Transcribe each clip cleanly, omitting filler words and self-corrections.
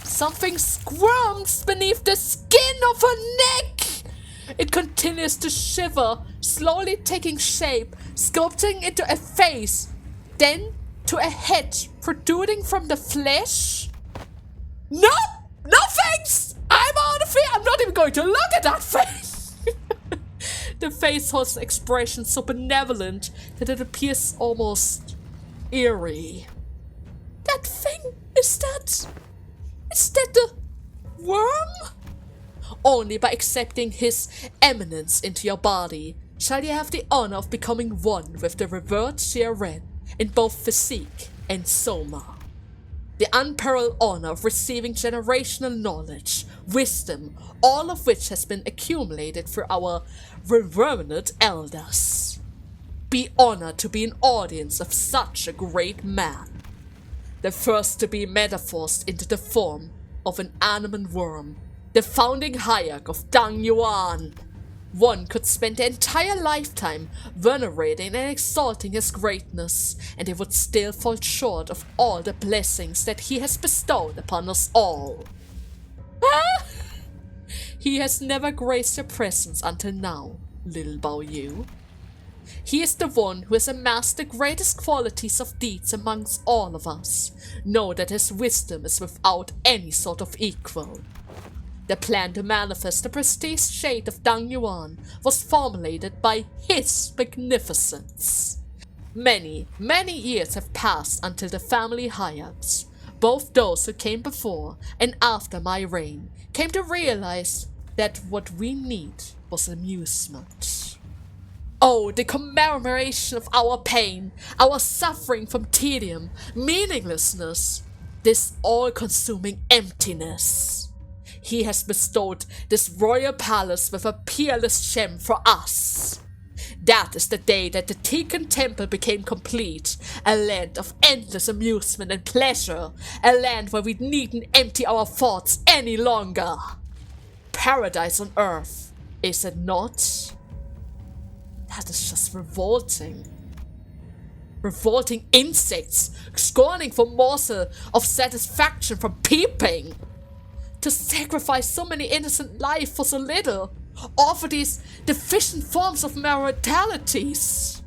Something squirms beneath the skin of her neck. It continues to shiver, slowly taking shape, sculpting into a face, then to a head protruding from the flesh. No! No thanks! I'm out of here! I'm not even going to look at that face! The face holds an expression so benevolent that it appears almost eerie. That thing, is that the worm? Only by accepting his eminence into your body shall you have the honor of becoming one with the revered Jia in both physique and soma. The unparalleled honor of receiving generational knowledge, wisdom, all of which has been accumulated through our revered elders. Be honored to be an audience of such a great man. The first to be metamorphosed into the form of an Anamnaworm, the founding hierarch of Dang Yuan. One could spend the entire lifetime venerating and exalting his greatness, and it would still fall short of all the blessings that he has bestowed upon us all. He has never graced your presence until now, little Bao Yu. He is the one who has amassed the greatest qualities of deeds amongst all of us. Know that his wisdom is without any sort of equal. The plan to manifest the prestige shade of Dang Yuan was formulated by his magnificence. Many, many years have passed until the family hierarchs, both those who came before and after my reign, came to realize that what we need was amusement. Oh, the commemoration of our pain, our suffering from tedium, meaninglessness, this all-consuming emptiness. He has bestowed this royal palace with a peerless gem for us. That is the day that the Tikan Temple became complete, a land of endless amusement and pleasure, a land where we needn't empty our thoughts any longer. Paradise on earth, is it not? That is just revolting. Revolting insects, scorning for morsel of satisfaction from peeping. To sacrifice so many innocent lives for so little, all for these deficient forms of mortalities.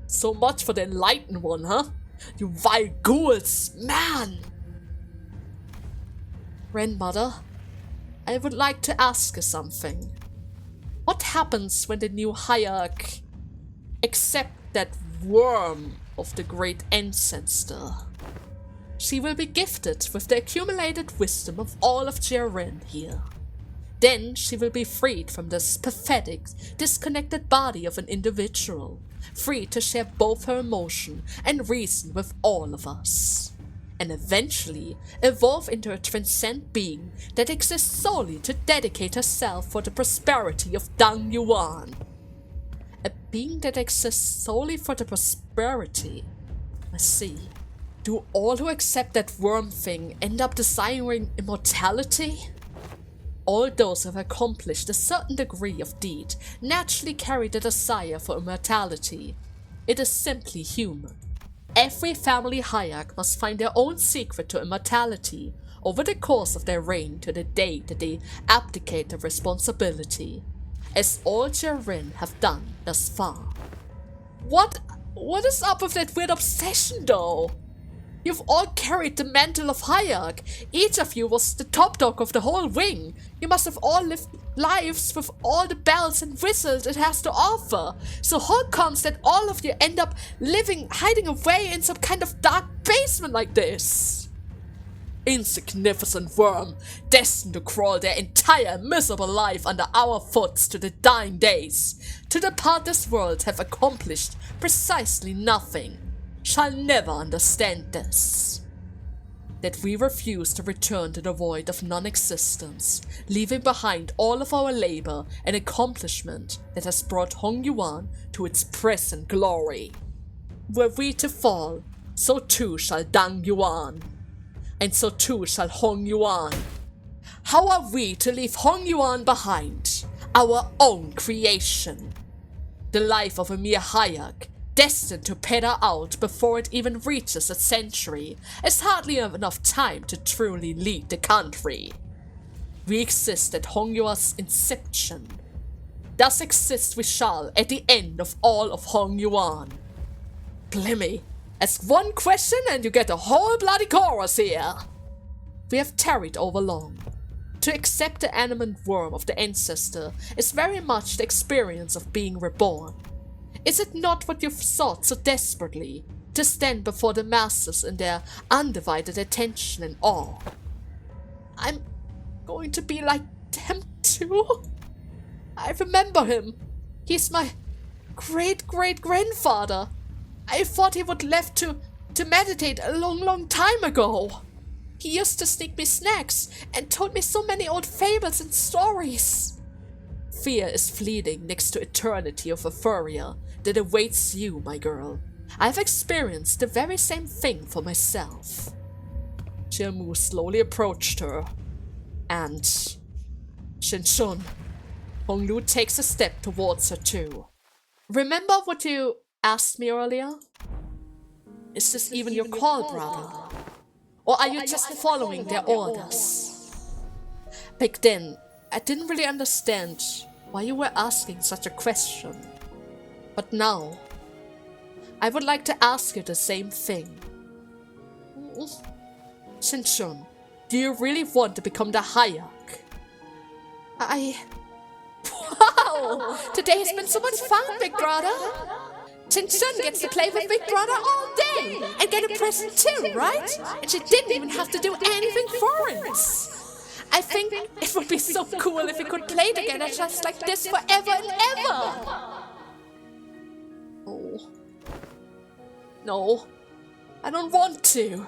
So much for the enlightened one, huh? You vile ghouls, man! Grandmother, I would like to ask you something. What happens when the new hierarch accepts that worm of the great ancestor? She will be gifted with the accumulated wisdom of all of Jia here. Then she will be freed from this pathetic, disconnected body of an individual, free to share both her emotion and reason with all of us, and eventually evolve into a transcendent being that exists solely to dedicate herself for the prosperity of Dang Yuan. A being that exists solely for the prosperity? I see. Do all who accept that worm thing end up desiring immortality? All those who have accomplished a certain degree of deed naturally carry the desire for immortality. It is simply human. Every family hierarch must find their own secret to immortality over the course of their reign to the day that they abdicate their responsibility, as all Jia have done thus far. What is up with that weird obsession though? You've all carried the mantle of hierarch. Each of you was the top dog of the whole wing. You must have all lived lives with all the bells and whistles it has to offer. So how comes that all of you end up hiding away in some kind of dark basement like this? Insignificant worm, destined to crawl their entire miserable life under our foots to the dying days, to depart this world have accomplished precisely nothing. Shall never understand this. That we refuse to return to the void of non-existence, leaving behind all of our labor and accomplishment that has brought Hong Yuan to its present glory. Were we to fall, so too shall Dang Yuan, and so too shall Hong Yuan. How are we to leave Hong Yuan behind? Our own creation. The life of a mere hierarch, destined to peter out before it even reaches a century, is hardly enough time to truly lead the country. We exist at Hongyuan's inception. Thus exist we shall at the end of all of Hongyuan. Blimey, ask one question and you get a whole bloody chorus here. We have tarried over long. To accept the Anamnaworm of the ancestor is very much the experience of being reborn. Is it not what you've sought so desperately, to stand before the masses in their undivided attention and awe? I'm going to be like them too? I remember him. He's my great-great-grandfather. I thought he would left to meditate a long time ago. He used to sneak me snacks and told me so many old fables and stories. Fear is fleeting next to eternity of Feburary that awaits you, my girl. I've experienced the very same thing for myself. Jia Mu slowly approached her, and Shinshun. Honglu takes a step towards her too. Remember what you asked me earlier? Is this even your call, brother? Or are you just following their orders? Back then, I didn't really understand why you were asking such a question. But now, I would like to ask you the same thing. Shinshun, do you really want to become the Hayek? Wow! Today has been so much fun, Big Brother! Shinshun gets to play with Big Brother all day and get a present too, right? And she didn't even have to do anything for us. I think it would be so cool if we could play together just like this forever and ever. Oh. No. I don't want to.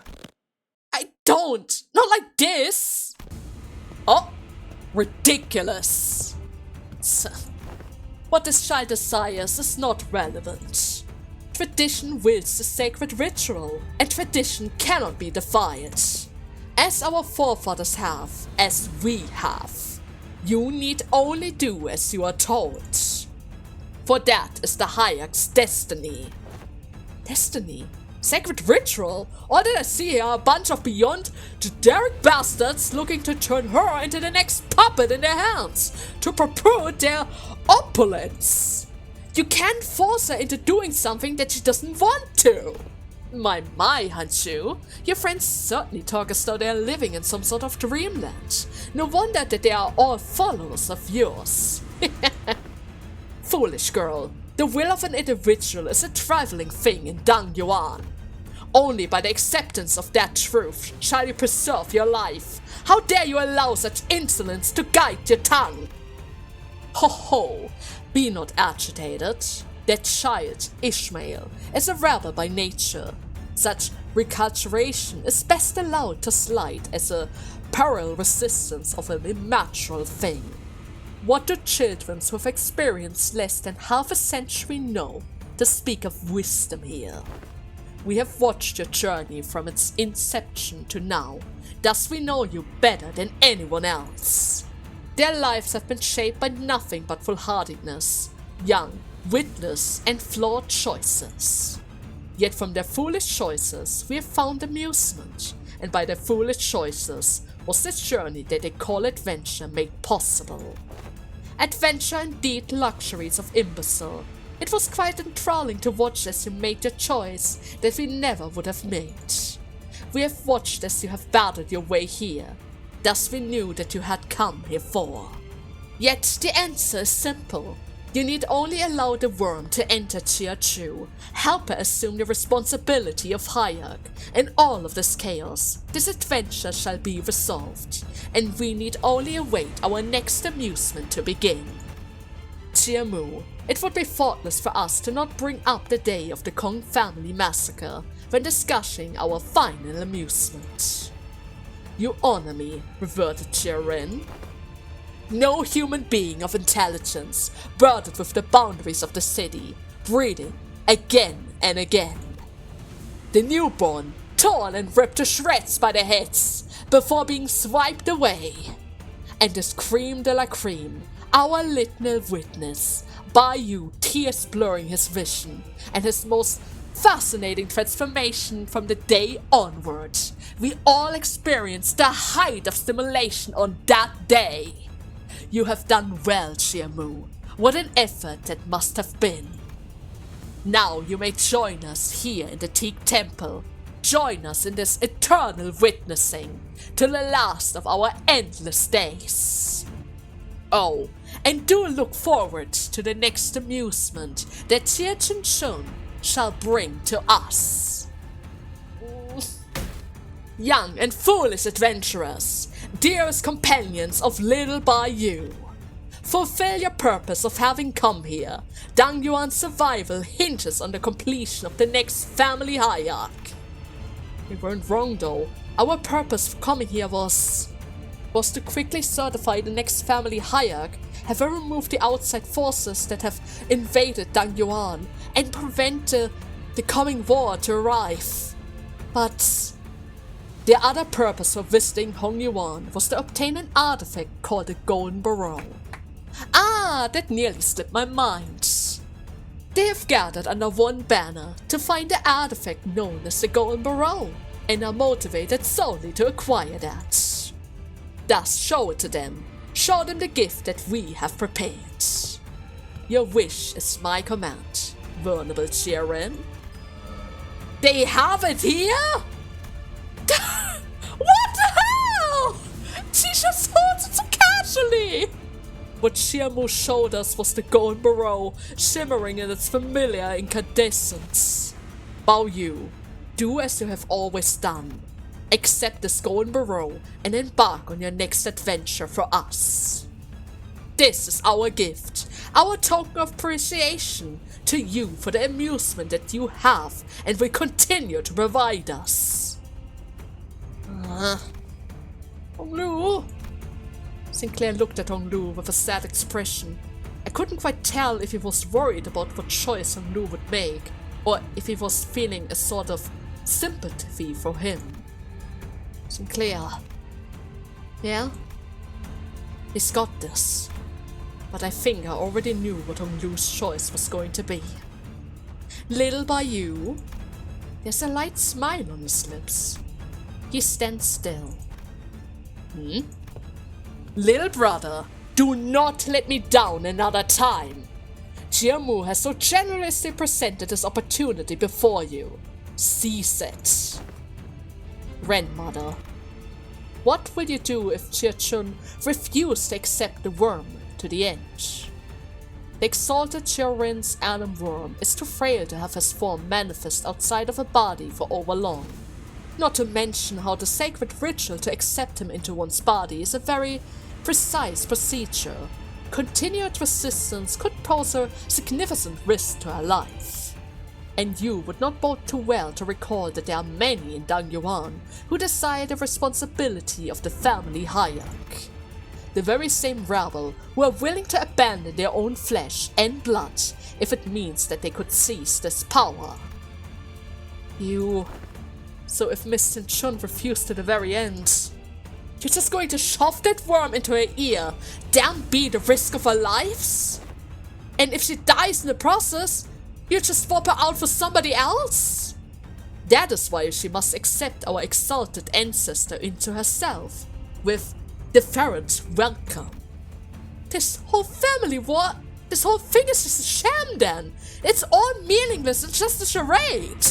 I don't. Not like this. Oh. Ridiculous. What this child desires is not relevant. Tradition wills the sacred ritual, and tradition cannot be defied. As our forefathers have, as we have, you need only do as you are told. For that is the Hayek's destiny. Destiny? Sacred ritual? Or did I see here a bunch of beyond generic bastards looking to turn her into the next puppet in their hands to perpetuate their opulence? You can't force her into doing something that she doesn't want to. My, Hanchu, your friends certainly talk as though they are living in some sort of dreamland. No wonder that they are all followers of yours. Foolish girl, the will of an individual is a trifling thing in Dang Yuan. Only by the acceptance of that truth shall you preserve your life. How dare you allow such insolence to guide your tongue? Ho ho, be not agitated. That child, Ishmael, is a rebel by nature. Such reculturation is best allowed to slide as a parallel resistance of an immature thing. What do children who have experienced less than half a century know, to speak of wisdom here? We have watched your journey from its inception to now, thus we know you better than anyone else. Their lives have been shaped by nothing but foolhardiness, young, witless, and flawed choices. Yet from their foolish choices we have found amusement, and by their foolish choices was this journey that they call adventure made possible. Adventure indeed, luxuries of imbecile. It was quite enthralling to watch as you made your choice that we never would have made. We have watched as you have battled your way here, thus we knew that you had come here for. Yet the answer is simple. You need only allow the worm to enter Jia Mu, help her assume the responsibility of Hayek, and all of this chaos, this adventure shall be resolved, and we need only await our next amusement to begin. Jia Mu, it would be thoughtless for us to not bring up the day of the Kong family massacre when discussing our final amusement. You honor me, reverted Jia Ren. No human being of intelligence, burdened with the boundaries of the city, breeding again and again. The newborn, torn and ripped to shreds by their heads, before being swiped away. And this creme de la creme, our little witness, by you tears blurring his vision, and his most fascinating transformation from the day onward. We all experienced the height of stimulation on that day. You have done well, Jia Mu. What an effort that must have been. Now you may join us here in the Teak Temple. Join us in this eternal witnessing till the last of our endless days. Oh, and do look forward to the next amusement that Jia Chun shall bring to us. Young and foolish adventurers, dearest companions of Little Bayou, fulfill your purpose of having come here. Dang Yuan's survival hinges on the completion of the next family hierarch. We weren't wrong though. Our purpose for coming here was to quickly certify the next family hierarch, have removed the outside forces that have invaded Dang Yuan, and prevent the coming war to arrive. But the other purpose for visiting Hong Yuan was to obtain an artifact called the Golden Barrow. Ah, that nearly slipped my mind. They have gathered under one banner to find the artifact known as the Golden Barrow, and are motivated solely to acquire that. Thus show it to them. Show them the gift that we have prepared. Your wish is my command, Venerable Jiren. They have it here? What the hell? She just holds it so casually. What Jia Mu showed us was the Golden Barrow, shimmering in its familiar incandescence. Bao Yu, do as you have always done. Accept this Golden Barrow and embark on your next adventure for us. This is our gift, our token of appreciation to you for the amusement that you have and will continue to provide us. Honglu? Sinclair looked at Honglu with a sad expression. I couldn't quite tell if he was worried about what choice Honglu would make, or if he was feeling a sort of sympathy for him. Sinclair. Yeah? He's got this. But I think I already knew what Honglu's choice was going to be. Little Bayou. There's a light smile on his lips. He stands still. Little brother, do not let me down another time. Jia Mu has so generously presented this opportunity before you. Seize it. Grandmother, what will you do if Jia Chun refused to accept the worm to the end? The exalted Jiren's Anamnaworm is too frail to have his form manifest outside of a body for over long. Not to mention how the sacred ritual to accept him into one's body is a very precise procedure. Continued resistance could pose a significant risk to her life. And you would not bode too well to recall that there are many in Dang Yuan who desire the responsibility of the family hierarch. The very same rabble who are willing to abandon their own flesh and blood if it means that they could seize this power. So if Miss Sin Chun refused to the very end, you're just going to shove that worm into her ear, damn be the risk of our lives? And if she dies in the process, you just swap her out for somebody else? That is why she must accept our exalted ancestor into herself, with deferent welcome. This whole family war, this whole thing is just a sham then. It's all meaningless and just a charade.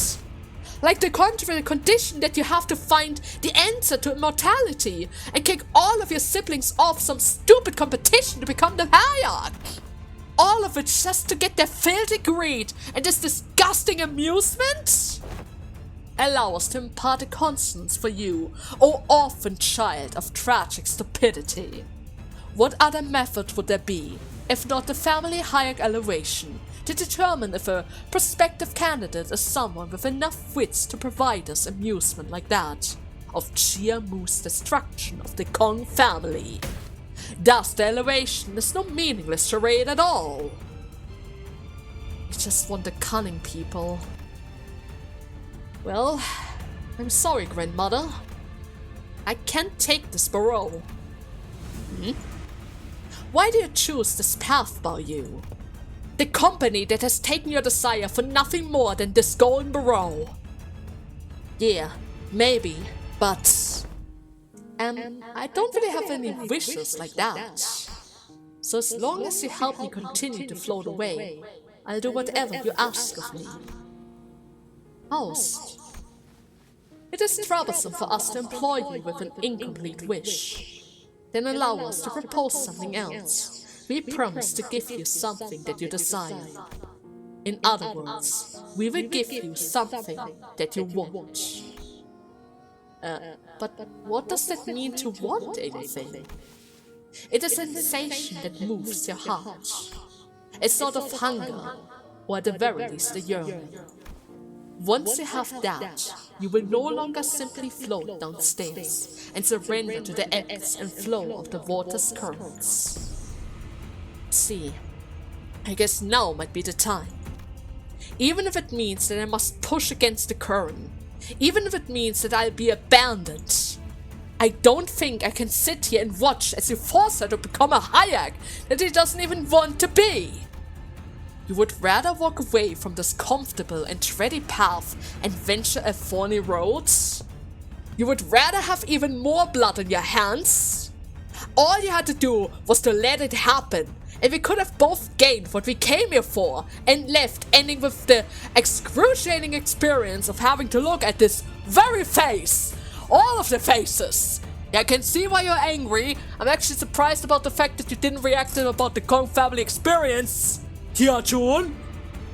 Like the contrary condition that you have to find the answer to immortality and kick all of your siblings off some stupid competition to become the hierarch. All of it just to get their filthy greed and this disgusting amusement? Allow us to impart a conscience for you, O orphan child of tragic stupidity. What other method would there be, if not the family hierarch elevation, to determine if a prospective candidate is someone with enough wits to provide us amusement like that of Jia Mu's destruction of the Kong family? Thus the elevation is no meaningless charade at all. You just want the cunning people. Well, I'm sorry, grandmother. I can't take this barrow. Why do you choose this path, Bao Yu? The company that has taken your desire for nothing more than this golden barrow. Yeah, maybe, but... I don't really have any wishes like that. So as long as you help me continue to float away, I'll do whatever you ask of me. Host, it is troublesome for us to employ you with an incomplete wish. Then allow us to propose something else. We promise to give you something that you desire. In other words, we will give you something that you want. But what does that mean to want anything? It is a sensation that moves your heart. A sort of hunger, or at the very least a yearning. Once you have that, you will no longer simply float downstairs and surrender to the ebbs and flow of the water's currents. See, I guess now might be the time. Even if it means that I must push against the current, even if it means that I'll be abandoned, I don't think I can sit here and watch as you force her to become a Hayek that she doesn't even want to be. You would rather walk away from this comfortable and tready path and venture a thorny road? You would rather have even more blood on your hands? All you had to do was to let it happen, and we could have both gained what we came here for and left, ending with the excruciating experience of having to look at this very face. All of the faces. Yeah, I can see why you're angry. I'm actually surprised about the fact that you didn't react about the Kong family experience. Jia-chun,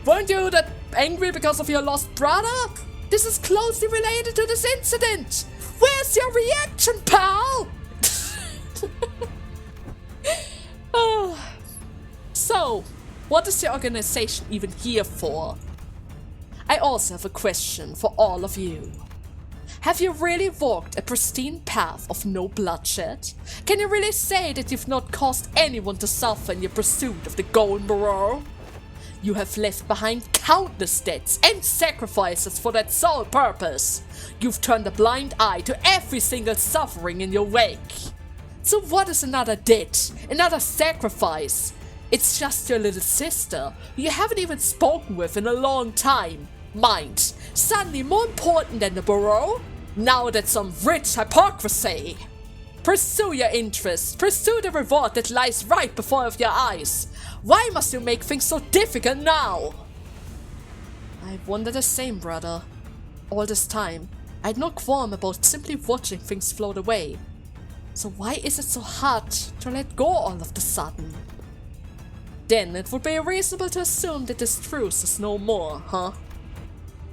weren't you that angry because of your lost brother? This is closely related to this incident. Where's your reaction, pal? So, what is your organization even here for? I also have a question for all of you. Have you really walked a pristine path of no bloodshed? Can you really say that you've not caused anyone to suffer in your pursuit of the golden barrow? You have left behind countless deaths and sacrifices for that sole purpose. You've turned a blind eye to every single suffering in your wake. So what is another death? Another sacrifice? It's just your little sister, who you haven't even spoken with in a long time. Mind, suddenly more important than the barrow? Now that's some rich hypocrisy. Pursue your interests, pursue the reward that lies right before your eyes. Why must you make things so difficult now? I wonder the same, brother. All this time, I had no qualm about simply watching things float away. So why is it so hard to let go all of the sudden? Then it would be reasonable to assume that this Truce is no more, huh?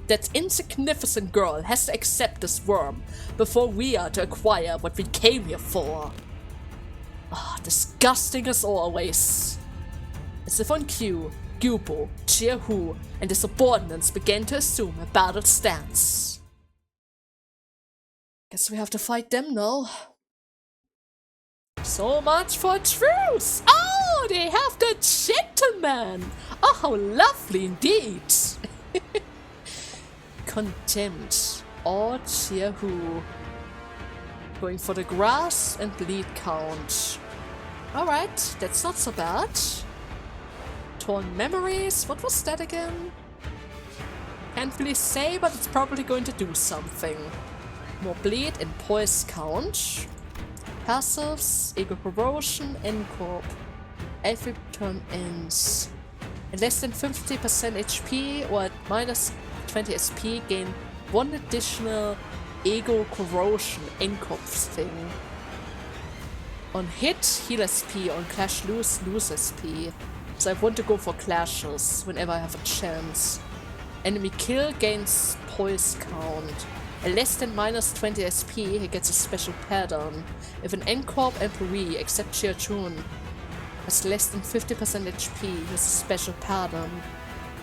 That insignificant girl has to accept this worm before we are to acquire what we came here for. Disgusting as always. As if on cue, Gyubo, Jia Mu, and the subordinates began to assume a battle stance. Guess we have to fight them now. So much for Truce! Oh, they have the gentleman! Oh, how lovely indeed! Contempt. Or Jia Mu. Going for the grass and bleed count. Alright, that's not so bad. Torn memories, what was that again? Can't really say, but it's probably going to do something. More bleed and poise count. Passives, ego corrosion, N.Corp. Every turn ends. At less than 50% HP or at minus 20 SP, gain one additional ego corrosion N.Corp thing. On hit, heal SP. On clash, lose SP. So I want to go for clashes whenever I have a chance. Enemy kill gains poise count. At less than minus 20 SP, he gets a special pattern. If an N.Corp employee, except Jia-chun, has less than 50% HP, he has a special pattern.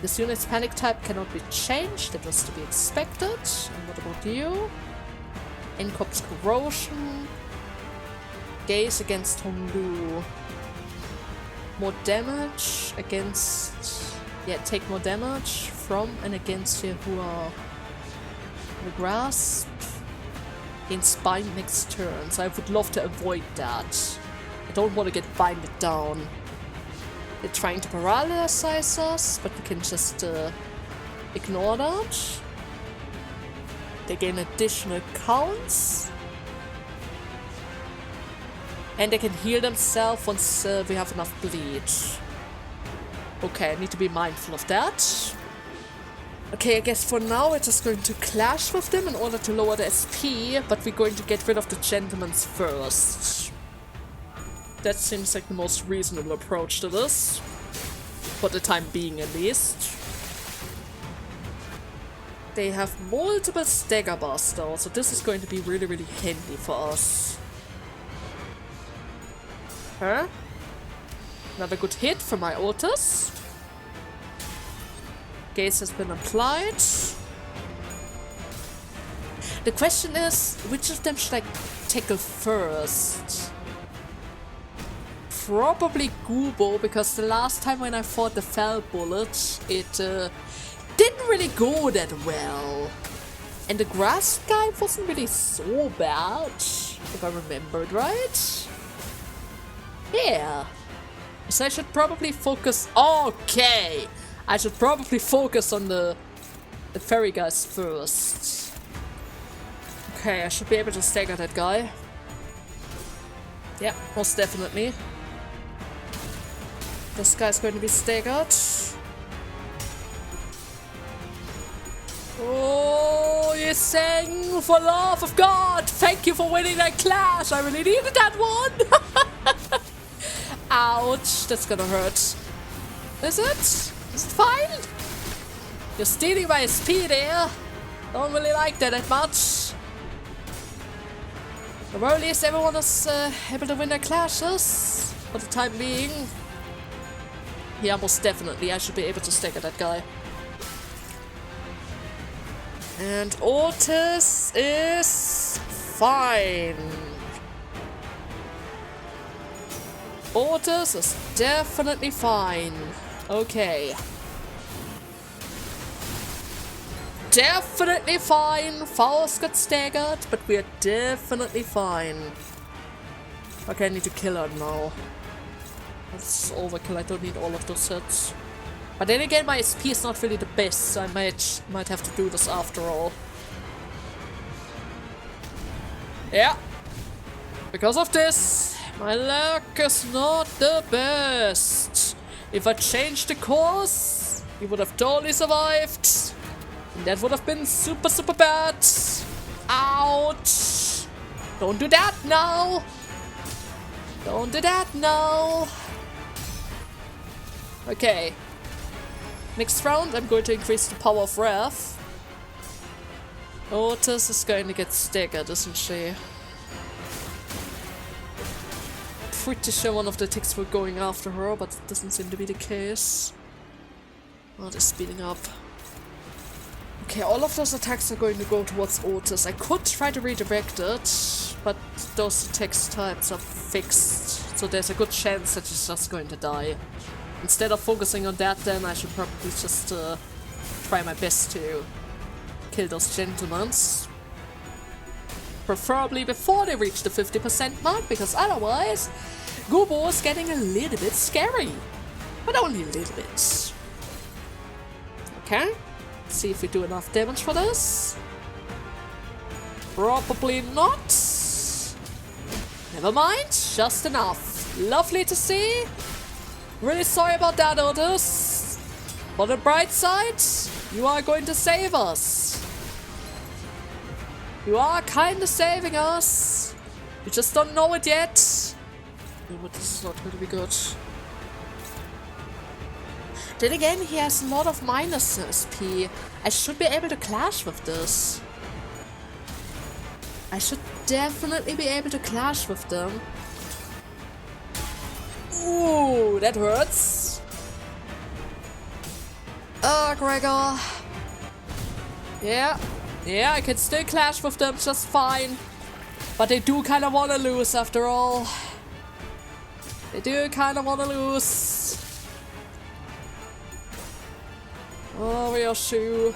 This unit's panic type cannot be changed, that was to be expected. And what about you? N.Corp's corrosion. Gaze against Honglu. More damage against... Yeah, take more damage from and against Yahua. The grasp. In spine next turn, so I would love to avoid that. I don't want to get binded down. They're trying to paralyze us, but we can just ignore that. They gain additional counts. And they can heal themselves once we have enough bleed. Okay, I need to be mindful of that. Okay, I guess for now we're just going to clash with them in order to lower the SP, but we're going to get rid of the gentlemen's first. That seems like the most reasonable approach to this. For the time being, at least. They have multiple stagger bars though, so this is going to be really, really handy for us. Huh? Another good hit for my Otis. Gaze has been applied. The question is, which of them should I tackle first? Probably Gubo, because the last time when I fought the Fell Bullet, it didn't really go that well. And the grass guy wasn't really so bad, if I remembered right. Yeah. So I should probably focus... Okay! I should probably focus on the fairy guys first. Okay, I should be able to stagger that guy. Yeah, most definitely. This guy's going to be staggered. Oh, you sang for love of God! Thank you for winning that clash! I really needed that one! Ouch, that's gonna hurt. Is it? Is it fine? You're stealing my SP there. Don't really like that much. But at least everyone is able to win their clashes. For the time being. Yeah, most definitely. I should be able to stagger that guy. And Otis is fine. Otis is definitely fine. Okay. Definitely fine. Faust got staggered, but we are definitely fine. Okay, I need to kill her now. That's overkill. I don't need all of those hits. But then again, my SP is not really the best, so I might have to do this after all. Yeah. Because of this, my luck is not the best. If I changed the course, he would have totally survived. And that would have been super, super bad. Ouch. Don't do that now. Don't do that now. Okay. Next round, I'm going to increase the power of Wrath. Otis is going to get staggered, isn't she? Pretty sure one of the ticks were going after her, but it doesn't seem to be the case. Oh, they're speeding up. Okay, all of those attacks are going to go towards Otis. I could try to redirect it, but those attacks types are fixed, so there's a good chance that she's just going to die. Instead of focusing on that, then I should probably just try my best to kill those gentlemen. Preferably before they reach the 50% mark, because otherwise Gubo is getting a little bit scary. But only a little bit. Okay, let's see if we do enough damage for this. Probably not. Never mind, just enough. Lovely to see. Really sorry about that, Otis. On the bright side, you are going to save us. You are kinda saving us. You just don't know it yet. No, but this is not going to be good. Then again, he has a lot of minus SP. I should be able to clash with this. I should definitely be able to clash with them. Ooh, that hurts. Gregor. Yeah, I can still clash with them just fine. But they do kind of want to lose after all. They do kind of want to lose. Oh, Ryoshu.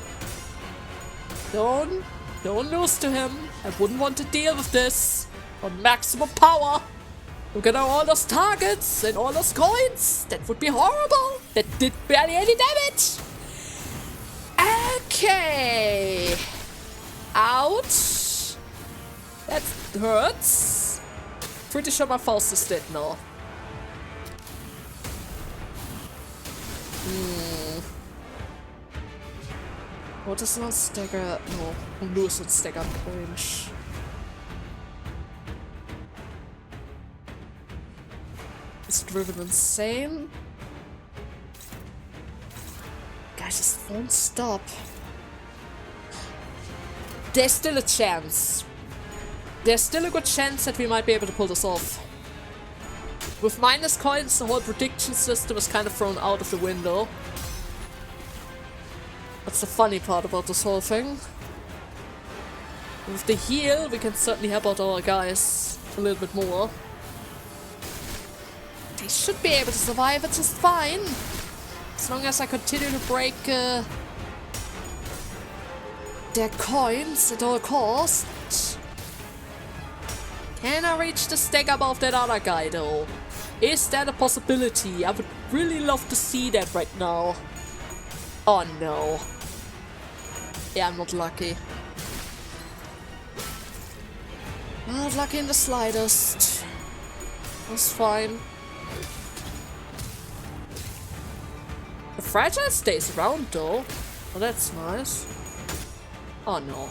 Don't lose to him. I wouldn't want to deal with this on maximum power. Look at all those targets and all those coins. That would be horrible. That did barely any damage. Okay. Ouch. That hurts. Pretty sure my Faust is dead now. What is not stagger? No, lose and stagger range. Is driven insane? Guys, just won't stop. There's still a chance. There's still a good chance that we might be able to pull this off. With minus coins, the whole prediction system is kind of thrown out of the window. That's the funny part about this whole thing. With the heal, we can certainly help out our guys a little bit more. They should be able to survive it just fine. As long as I continue to break their coins at all costs. Can I reach the stack above that other guy though? Is that a possibility? I would really love to see that right now. Oh no. Yeah, I'm not lucky. Not lucky in the slightest. That's fine. The fragile stays around though. Oh, that's nice. Oh no.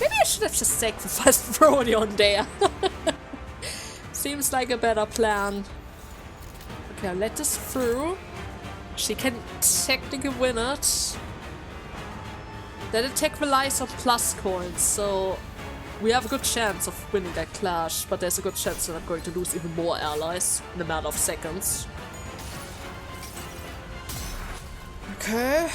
Maybe I should have just sacrificed Brody on there. Seems like a better plan. Okay, I'll let this through. She can technically win it. That attack relies on plus coins, so we have a good chance of winning that clash, but there's a good chance that I'm going to lose even more allies in a matter of seconds. Okay.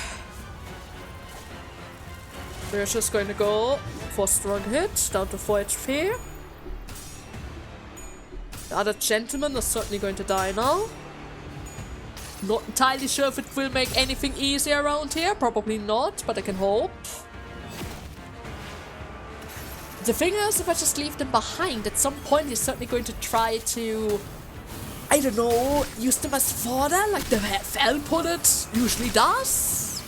We're just going to go for a strong hit, down to 4 HP. The other gentleman is certainly going to die now. Not entirely sure if it will make anything easier around here. Probably not, but I can hope. The thing is, if I just leave them behind, at some point he's certainly going to try to, I don't know, use them as fodder, like the Felpullet usually does.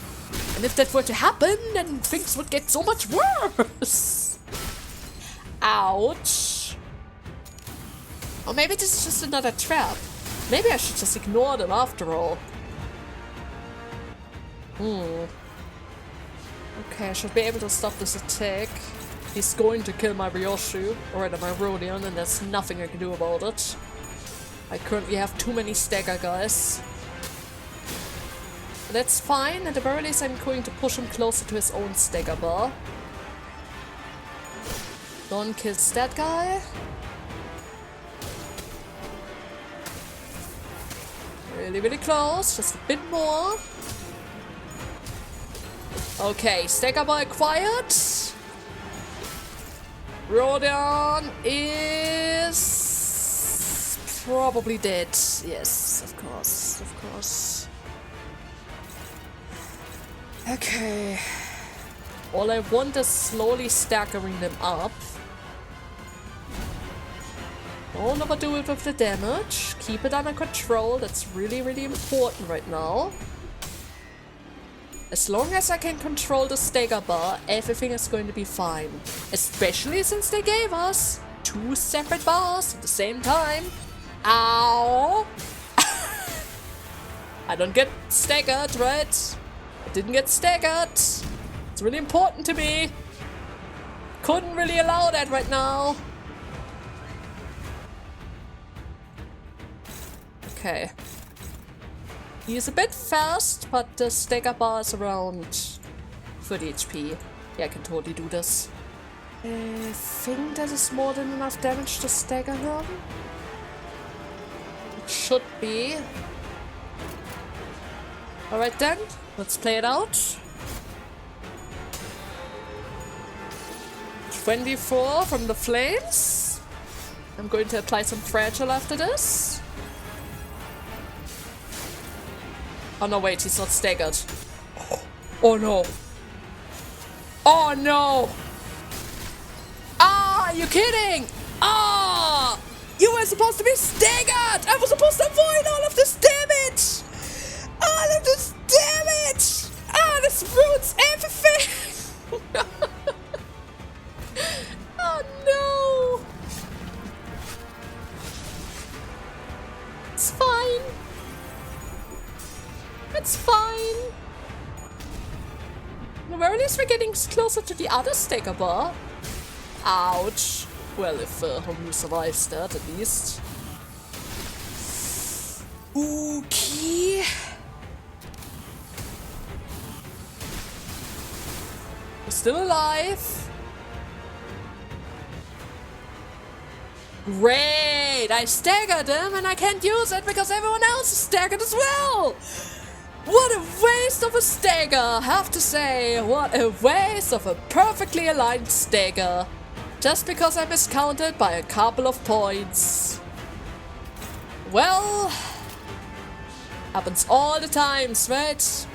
And if that were to happen, then things would get so much worse. Ouch. Or maybe this is just another trap. Maybe I should just ignore them after all. Okay, I should be able to stop this attack. He's going to kill my Ryoshu, or rather my Rodion, and there's nothing I can do about it. I currently have too many stagger guys. But that's fine, at the very least I'm going to push him closer to his own stagger bar. Don kills that guy. Really, really close. Just a bit more. Okay, stagger bar acquired. Rodion is probably dead. Yes, of course, of course. Okay. All I want is slowly staggering them up. Don't overdo it with the damage. Keep it under control. That's really, really important right now. As long as I can control the stagger bar, everything is going to be fine. Especially since they gave us 2 separate bars at the same time. Ow! I don't get staggered, right? I didn't get staggered. It's really important to me. Couldn't really allow that right now. Okay. He is a bit fast, but the stagger bar is around 30 HP. Yeah, I can totally do this. I think that is more than enough damage to stagger him. It should be. Alright then, let's play it out. 24 from the flames. I'm going to apply some fragile after this. Oh no, wait, he's not staggered. Oh no. Oh no! Are you kidding? Ah! You were supposed to be staggered! I was supposed to avoid all of this damage! All of this damage! Ah, this ruins everything! Oh no! It's fine. It's fine. At the very least we're getting closer to the other stagger bar. Ouch. Well, if Homu survives that at least. Okay. We're still alive. Great! I staggered him and I can't use it because everyone else is staggered as well! What a waste of a stagger, I have to say. What a waste of a perfectly aligned stagger. Just because I miscounted by a couple of points. Well, happens all the times, right?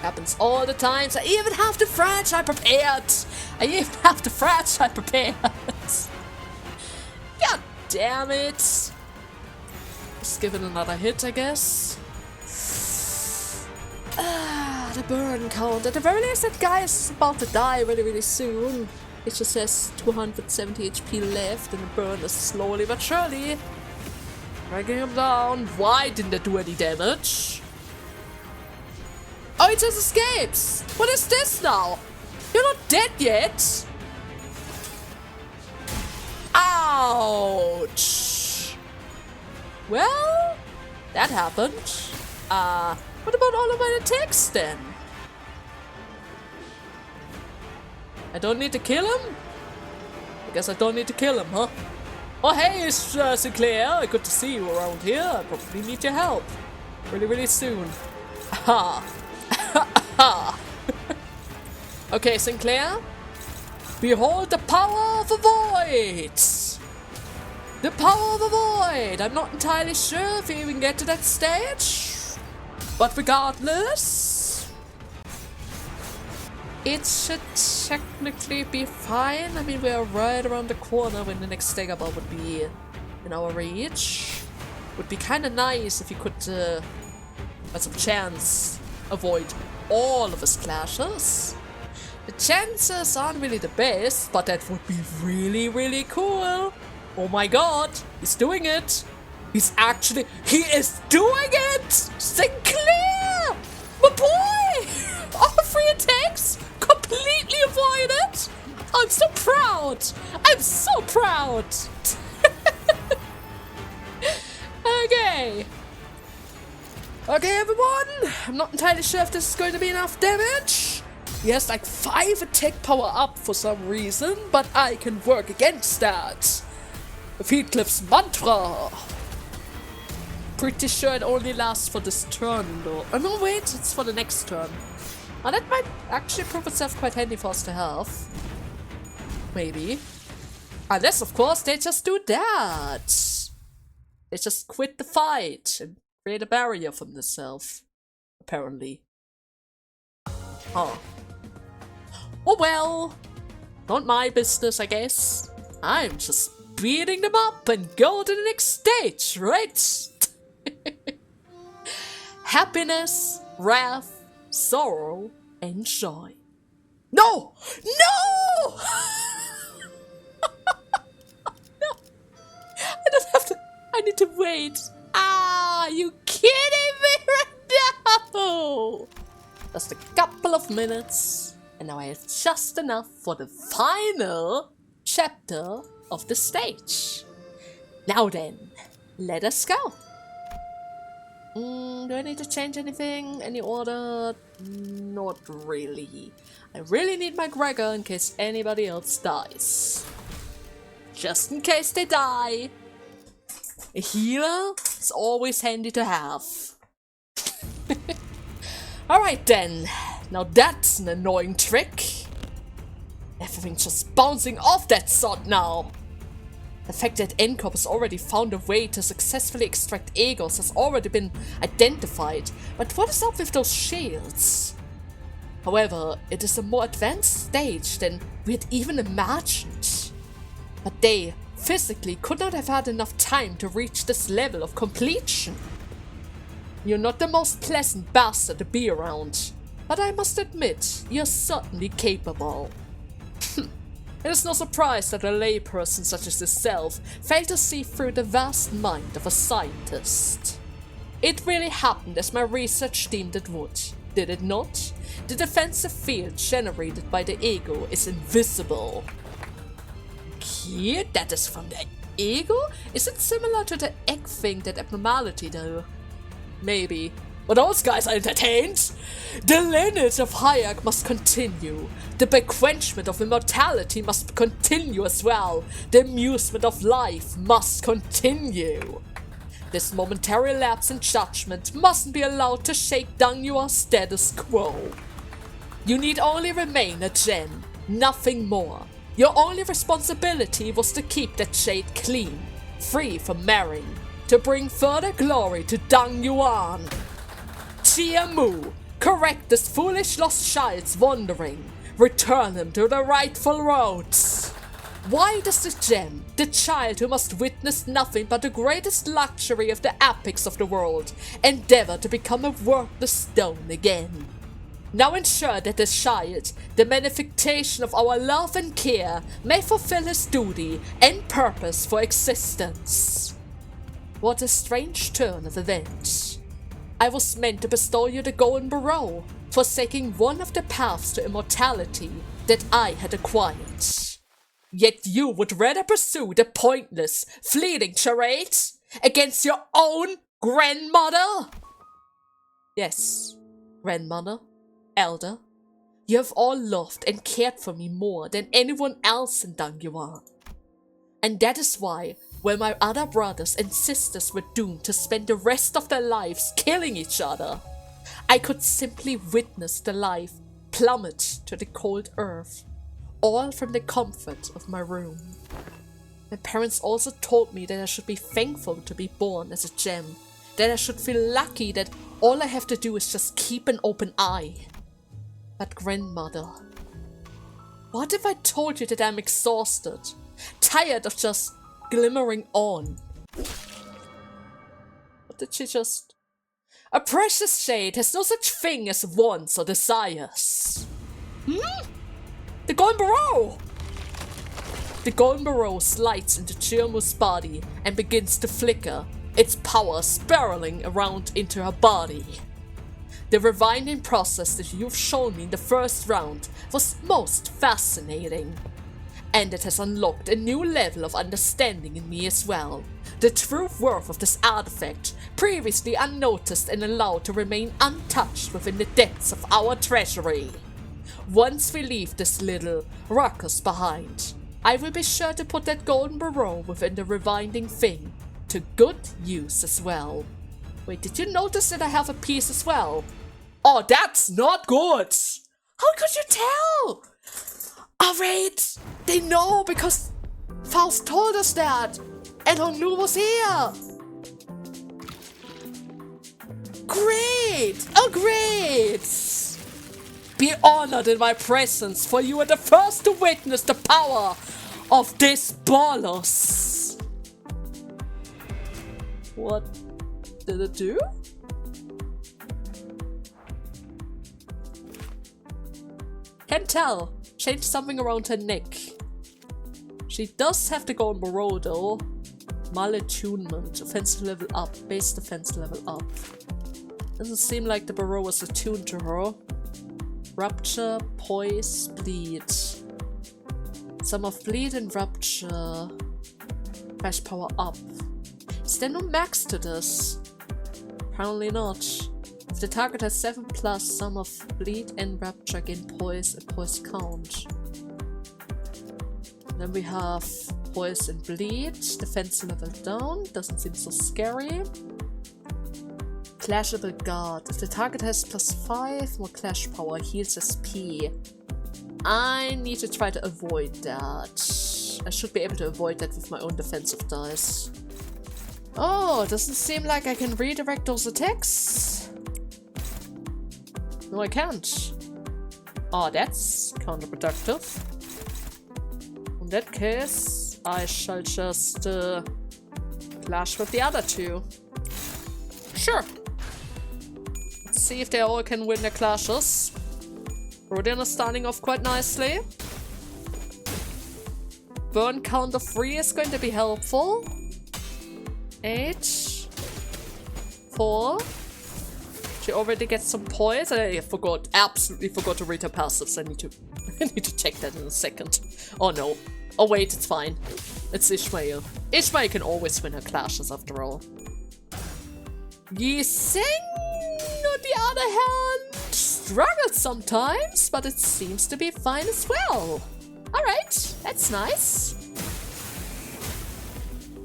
Happens all the times. I even have the fragile prepared. I even have the fragile prepared. God damn it. Just give it another hit, I guess. The burn count. At the very least, that guy is about to die really, really soon. It just says 270 HP left, and the burn is slowly but surely dragging him down. Why didn't it do any damage? Oh, it just escapes! What is this now? You're not dead yet! Ouch! Well, that happened. What about all of my attacks then? I don't need to kill him? I guess I don't need to kill him, huh? Oh hey, Sinclair, good to see you around here. I probably need your help. Really, really soon. Aha! Aha! Okay, Sinclair. Behold the power of the void! The power of the void! I'm not entirely sure if we even get to that stage. But regardless, it should technically be fine. I mean, we are right around the corner when the next stagger bar would be in our reach. Would be kind of nice if you could, by some chance, avoid all of his clashes. The chances aren't really the best, but that would be really, really cool. Oh my god, he's doing it. He is doing it! Sinclair! My boy! All 3 attacks completely avoided! I'm so proud! I'm so proud! Okay. Okay, everyone. I'm not entirely sure if this is going to be enough damage. He has like 5 attack power up for some reason, but I can work against that. With Heatcliff's mantra. Pretty sure it only lasts for this turn though. Oh no, wait, it's for the next turn. Oh, that might actually prove itself quite handy for us to have. Maybe. Unless, of course, they just do that. They just quit the fight and create a barrier for themselves. Apparently. Oh. Oh well. Not my business, I guess. I'm just beating them up and go to the next stage, right? Happiness, wrath, sorrow, and joy. No! No! No! I don't have to. I need to wait. Ah, you kidding me right now? Just a couple of minutes, and now I have just enough for the final chapter of the stage. Now then, let us go. Do I need to change anything? Any order? Not really. I really need my Gregor in case anybody else dies. Just in case they die. A healer is always handy to have. Alright then. Now that's an annoying trick. Everything's just bouncing off that sod now. The fact that N.Corp has already found a way to successfully extract egos has already been identified, but what is up with those shields? However, it is a more advanced stage than we had even imagined. But they physically could not have had enough time to reach this level of completion. You're not the most pleasant bastard to be around, but I must admit, you're certainly capable. It is no surprise that a layperson such as yourself failed to see through the vast mind of a scientist. It really happened as my research deemed it would, did it not? The defensive field generated by the ego is invisible. Okay, that is from the ego? Is it similar to the egg thing, that abnormality though? Maybe. But those guys are entertained! The lineage of Hayek must continue. The bequenchment of immortality must continue as well. The amusement of life must continue. This momentary lapse in judgment mustn't be allowed to shake down your status quo. You need only remain a gem, nothing more. Your only responsibility was to keep that shade clean, free from marring, to bring further glory to Dang Yuan. Jia Mu, correct this foolish lost child's wandering. Return him to the rightful roads. Why does the gem, the child who must witness nothing but the greatest luxury of the epics of the world, endeavor to become a worthless stone again? Now ensure that the child, the manifestation of our love and care, may fulfill his duty and purpose for existence. What a strange turn of events. I was meant to bestow you the golden barrow, forsaking one of the paths to immortality that I had acquired. Yet you would rather pursue the pointless, fleeting charade against your own grandmother? Yes, grandmother, elder, you have all loved and cared for me more than anyone else in Dang Yuan. And that is why, when my other brothers and sisters were doomed to spend the rest of their lives killing each other, I could simply witness the life plummet to the cold earth, all from the comfort of my room. My parents also told me that I should be thankful to be born as a gem, that I should feel lucky that all I have to do is just keep an open eye. But grandmother, what if I told you that I'm exhausted, tired of just glimmering on? What did she just... A precious shade has no such thing as wants or desires. The golden barrow! The golden barrow slides into Jia Mu's body and begins to flicker, its power spiraling around into her body. The rewinding process that you've shown me in the first round was most fascinating. And it has unlocked a new level of understanding in me as well. The true worth of this artifact, previously unnoticed and allowed to remain untouched within the depths of our treasury. Once we leave this little ruckus behind, I will be sure to put that golden barrow within the rewinding thing to good use as well. Wait, did you notice that I have a piece as well? Oh, that's not good! How could you tell? Oh wait, they know because Faust told us that, and Honglu was here. Great! Oh great! Be honored in my presence, for you are the first to witness the power of this bolus. What did it do? Can't tell. Changed something around her neck. She does have the golden barrow though. Malattunement. Offensive level up. Base defense level up. Doesn't seem like the barrow is attuned to her. Rupture, poise, bleed. Some of bleed and rupture. Crash power up. Is there no max to this? Apparently not. If the target has 7+, some of bleed and rupture gain poise and poise count. Then we have poise and bleed. Defense level down. Doesn't seem so scary. Clashable guard. If the target has +5, more clash power, heals SP. I need to try to avoid that. I should be able to avoid that with my own defensive dice. Oh, doesn't seem like I can redirect those attacks. No, I can't. Oh, that's counterproductive. In that case, I shall just clash with the other two. Sure. Let's see if they all can win their clashes. Rodin is starting off quite nicely. Burn count of 3 is going to be helpful. 8. 4. She already gets some points. I forgot, absolutely forgot to read her passives. I need to check that in a second. Oh no. Oh wait, it's fine. It's Ishmael. Ishmael can always win her clashes after all. Yiseng, on the other hand, struggles sometimes, but it seems to be fine as well. Alright, that's nice.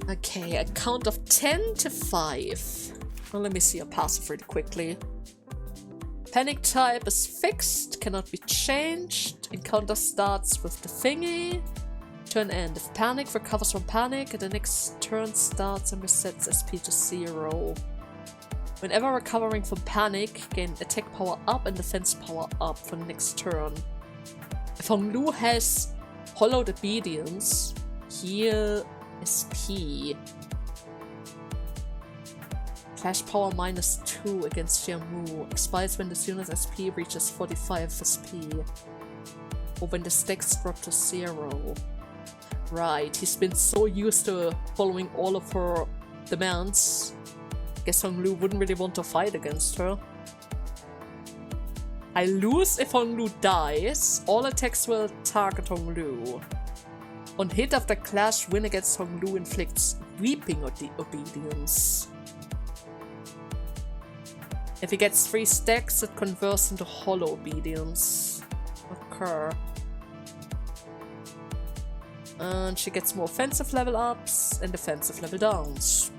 Okay, a count of 10 to 5. Well, let me see a passive really quickly. Panic type is fixed, cannot be changed. Encounter starts with the thingy. Turn end. If panic recovers from panic, the next turn starts and resets SP to 0. Whenever recovering from panic, gain attack power up and defense power up for the next turn. If Honglu has Hollowed Obedience, heal SP. Flash power -2 against Jia Mu. Expires when the unit's SP reaches 45 SP. Or when the stacks drop to 0. Right, he's been so used to following all of her demands. Guess Honglu wouldn't really want to fight against her. I lose if Honglu dies. All attacks will target Honglu. On hit after clash, win against Honglu inflicts Weeping Obedience. If he gets 3 stacks, it converts into Hollow Obedience. Okay. And she gets more offensive level ups and defensive level downs.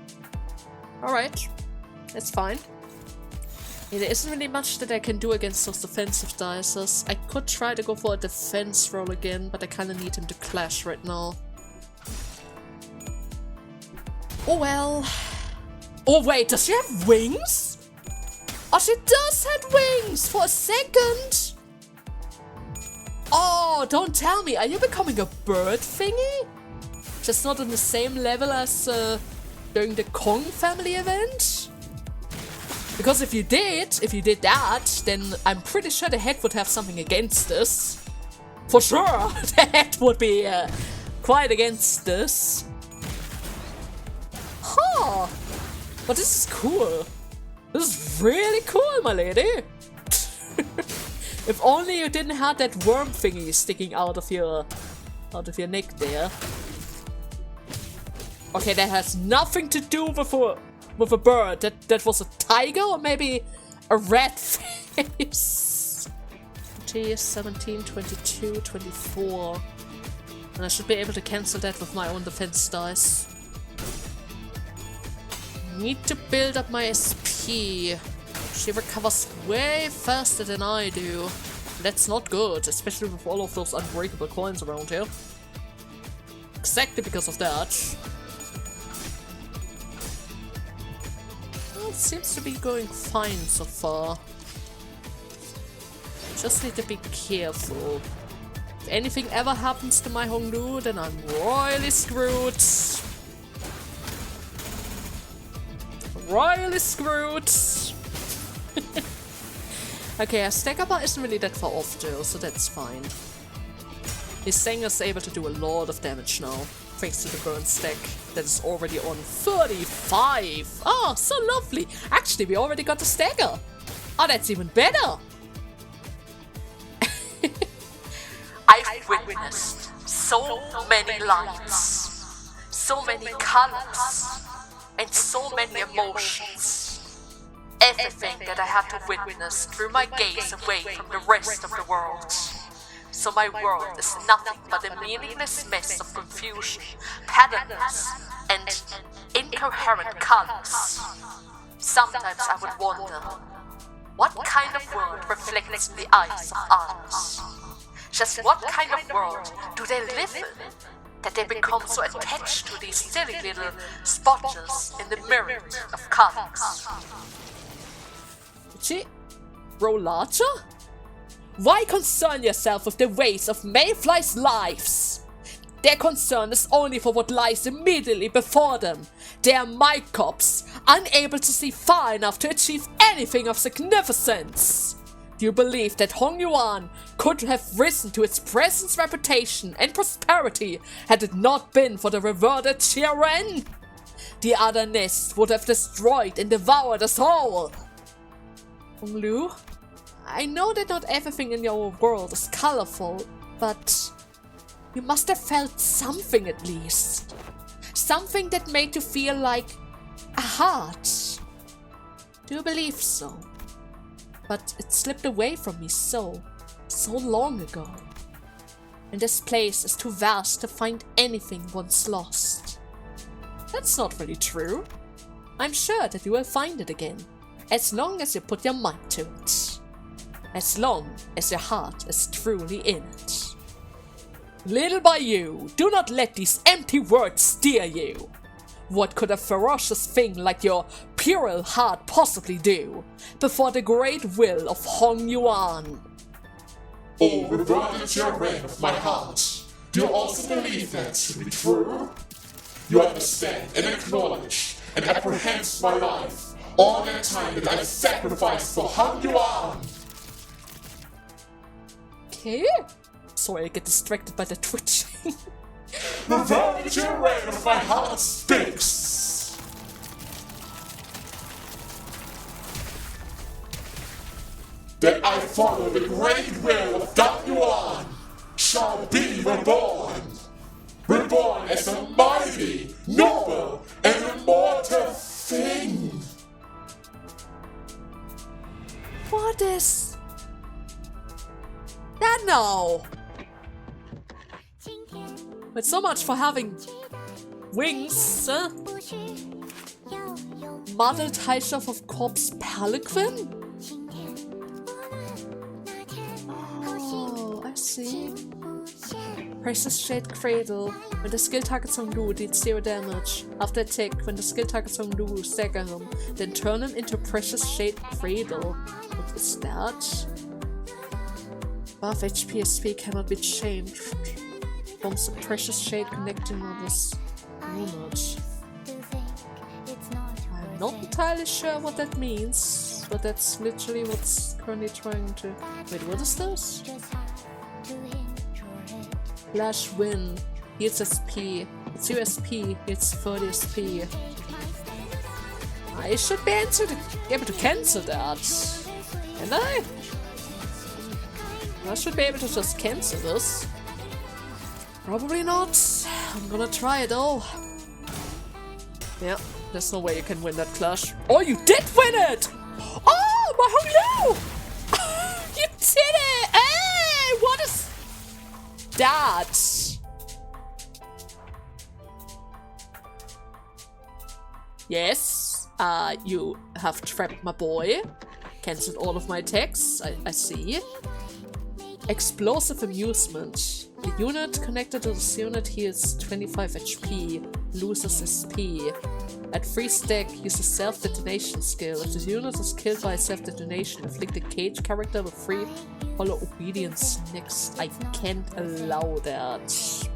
Alright, that's fine. Yeah, there isn't really much that I can do against those defensive dices. I could try to go for a defense roll again, but I kinda need him to clash right now. Oh well. Oh wait, does she have wings? Oh, she does have wings for a second! Oh, don't tell me, are you becoming a bird thingy? Just not on the same level as during the Kong family event? Because if you did that, then I'm pretty sure the head would have something against this. For sure, the head would be quite against this. Huh. But this is cool. This is really cool, my lady. If only you didn't have that worm thingy sticking out of your neck there. Okay, that has nothing to do with a bird. That was a tiger or maybe a rat face. 20, 17, 22, 24. And I should be able to cancel that with my own defense dice. Need to build up my SP. She recovers way faster than I do. That's not good, especially with all of those unbreakable coins around here. Exactly because of that. Well, it seems to be going fine so far. Just need to be careful. If anything ever happens to my Honglu, then I'm royally screwed. Royally screwed! Okay, our stacker bar isn't really that far off though, so that's fine. His Sanger is able to do a lot of damage now, thanks to the burn stack that is already on 35! Oh, so lovely! Actually, we already got the stagger! Oh, that's even better! I've witnessed so many lights, so many colors, and so many emotions. Everything that I had to witness drew my gaze away from the rest of the world. So my world is nothing but a meaningless mess of confusion, patterns, and incoherent colors. Sometimes I would wonder, what kind of world reflects in the eyes of others? Just what kind of world do they live in, that they become so attached to these silly little spotches in the myriad of colors? She grow larger? Why concern yourself with the ways of mayflies' lives? Their concern is only for what lies immediately before them. They are mycops, unable to see far enough to achieve anything of significance. Do you believe that Hongyuan could have risen to its present reputation and prosperity had it not been for the reverted Chiren? The other nest would have destroyed and devoured us all. Honglu, I know that not everything in your world is colorful, but you must have felt something at least. Something that made you feel like a heart. Do you believe so? But it slipped away from me so long ago. And this place is too vast to find anything once lost. That's not really true. I'm sure that you will find it again, as long as you put your mind to it. As long as your heart is truly in it. Little by you, do not let these empty words steer you. What could a ferocious thing like your puerile heart possibly do before the great will of Hongyuan? Oh, reverted your reign of my heart. Do you also believe that to be true? You understand and acknowledge and apprehend my life, all that time that I've sacrificed for Hongyuan. Okay. Sorry, I get distracted by the twitching. Reverted your reign of my heart speaks. That I follow the great will of Hongyuan shall be reborn. Reborn as a mighty, noble, and immortal thing. What is that now? But so much for having wings, Modeled Highshelf of Corp's Palaquin? Oh, I see. Precious Shade Cradle. When the skill targets on Lu, deals 0 damage. After attack, when the skill targets on Lu, stagger him. Then turn him into Precious Shade Cradle. What is that? Buff HP SP cannot be changed. Forms a Precious Shade connecting on this unit. I'm not entirely sure what that means, but that's literally what's currently trying to... Wait, what is this? Flash Win. Heals SP. It's USP. It's 30 SP. I should be able to cancel that. Can I? I should be able to just cancel this. Probably not. I'm gonna try though. Yeah, there's no way you can win that clash. Oh, you did win it! Oh, my Honglu! You did it! Hey, what is that? Yes, you have trapped my boy. Cancelled all of my attacks. I see. Explosive Amusement. The unit connected to this unit heals 25 HP, loses SP. At 3 stack, use a self-detonation skill. If the unit is killed by a self-detonation, inflict a cage character with 3 hollow obedience next. I can't allow that.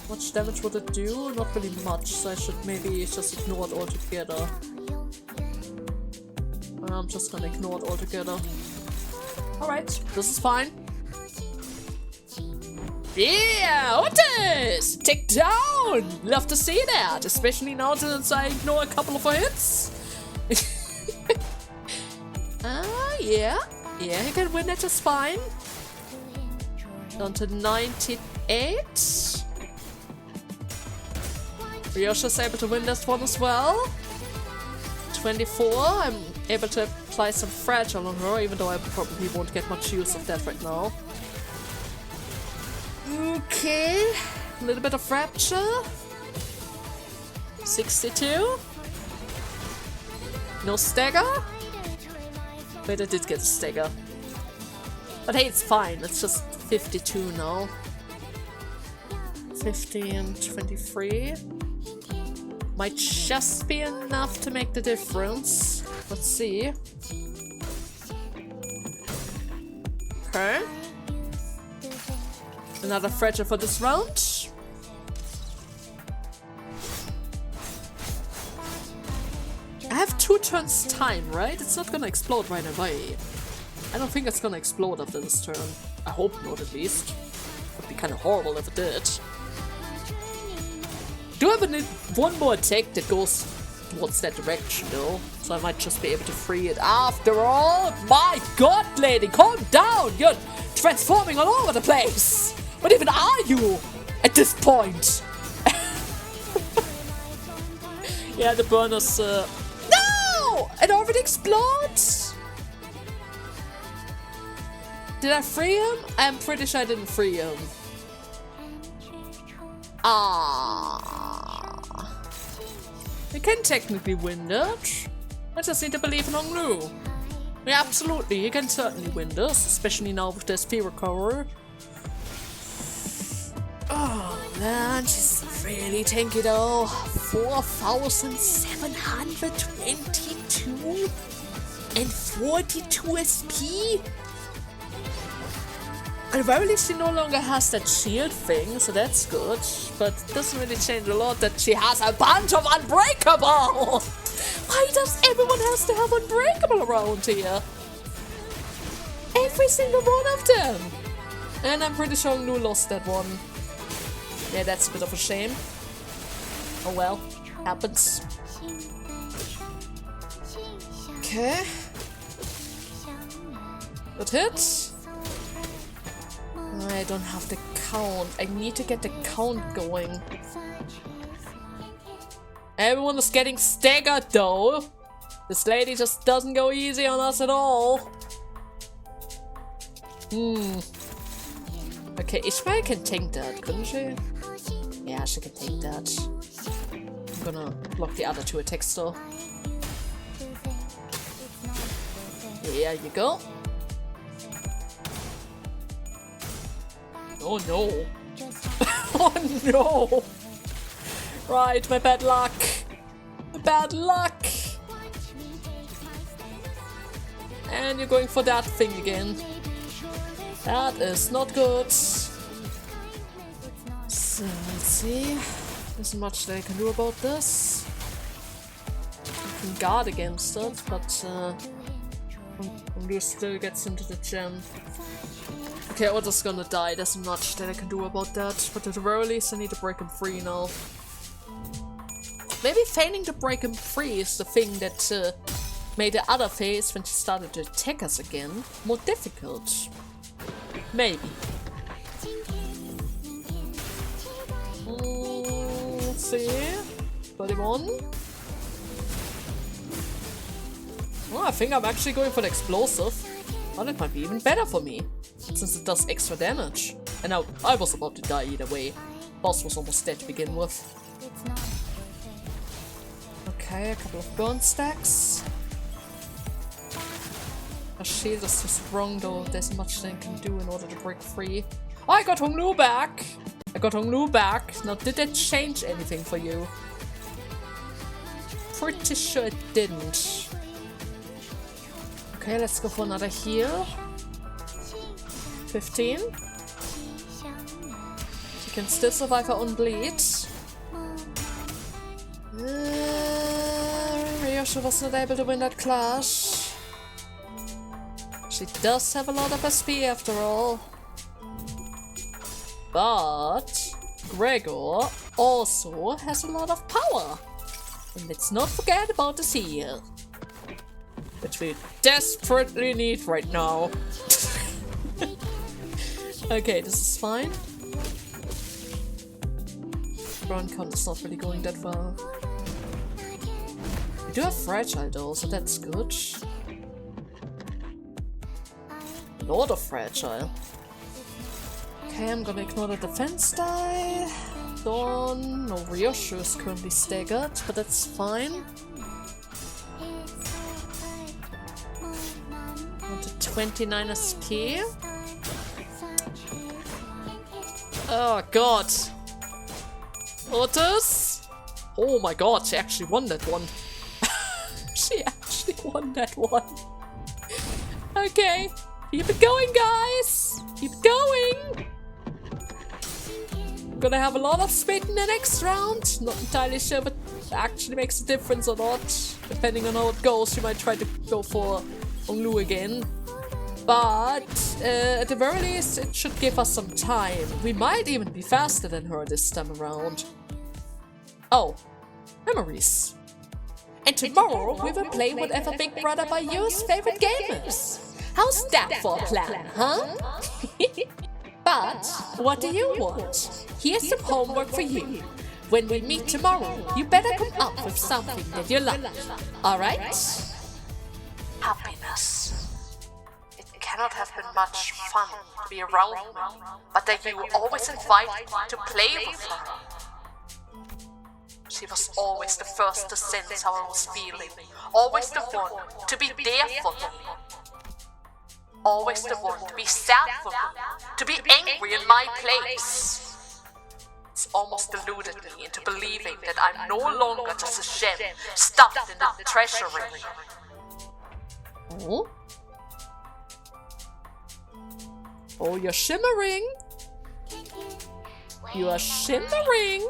Much damage would it do? Not really much, so I should maybe just ignore it altogether. I'm just gonna ignore it altogether. Alright, this is fine. Yeah, Otis! Take down! Love to see that, especially now since I ignore a couple of hits. Yeah, he can win it just fine. Down to 98. Ryosha's able to win this one as well. 24, I'm able to apply some fragile on her, even though I probably won't get much use of that right now. Okay, a little bit of Rapture. 62. No stagger? Wait, I did get a stagger. But hey, it's fine, it's just 52 now. 50 and 23. Might just be enough to make the difference. Let's see. Okay. Another fragile for this round. 2 turns time, right? It's not gonna explode right away. I don't think it's gonna explode after this turn. I hope not, at least. Would be kind of horrible if it did. Do have one more attack that goes towards that direction, though. So I might just be able to free it after all. My god, lady, calm down! You're transforming all over the place! What even are you at this point? Yeah, the burner's... No! It already explodes! Did I free him? I'm pretty sure I didn't free him. Ah. We can technically win that. I just need to believe in Honglu. Yeah, absolutely, you can certainly win this, especially now with this Feburary. Oh man, she's really tanky though. 4,722 and 42 SP. At the very least, she no longer has that shield thing, so that's good. But it doesn't really change a lot that she has a bunch of Unbreakable! Why does everyone has to have Unbreakable around here? Every single one of them! And I'm pretty sure Lu lost that one. Yeah, that's a bit of a shame. Oh well, happens. Okay. Good hit. I don't have the count. I need to get the count going. Everyone is getting staggered though. This lady just doesn't go easy on us at all. Okay, Ishmael can tank that, couldn't she? Yeah, she can take that. I'm gonna block the other 2 attacks though. There you go. Oh no. Oh no. Right, my bad luck. My bad luck. And you're going for that thing again. That is not good. So, let's see. There's much that I can do about this. I can guard against it, but Lu still gets into the gem. Okay, Otter's gonna die. There's much that I can do about that, but at the very least I need to break him free now. Maybe failing to break him free is the thing that made the other phase, when she started to attack us again, more difficult. Maybe. Let's see. 31. Oh, I think I'm actually going for the explosive. Well, it might be even better for me, since it does extra damage. And now I was about to die either way. Boss was almost dead to begin with. Okay, a couple of burn stacks. Her shield is too strong though, there's much they can do in order to break free. Oh, I got Honglu back! I got Honglu back. Now, did that change anything for you? Pretty sure it didn't. Okay, let's go for another heal. 15. She can still survive her own bleed. Ryoshu was not able to win that clash. She does have a lot of SP after all. But Gregor also has a lot of power. And let's not forget about the seal, which we desperately need right now. Okay, this is fine. Burn count is not really going that far. We do have fragile though, so that's good. A lot of fragile. Okay, I'm gonna ignore the defense die. Dawn. No, Ryoshu is currently staggered, but that's fine. On to 29 SP. Oh god. Otis? Oh my god, she actually won that one. She actually won that one. Okay, keep it going, guys. Keep it going. gonna have a lot of spit in the next round. Not entirely sure if it actually makes a difference or not. Depending on how it goes, you might try to go for Onglu again. But at the very least, it should give us some time. We might even be faster than her this time around. Oh, memories. And tomorrow we will play whatever Big Brother by you's favorite game is. How's that for a plan, huh? But what do you want? Here's some homework for you. When we meet tomorrow, you better come up with something that you like. Alright? Happiness. It cannot have been much fun to be around me, but that you always invite me to play with her. She was always the first to sense how I was feeling, always the one to be there for me. Always the one to be sad for me, to be angry in my place. It's almost deluded me into believing that I'm no longer just a gem stuffed in the treasury. Oh? Oh, you're shimmering. You are shimmering.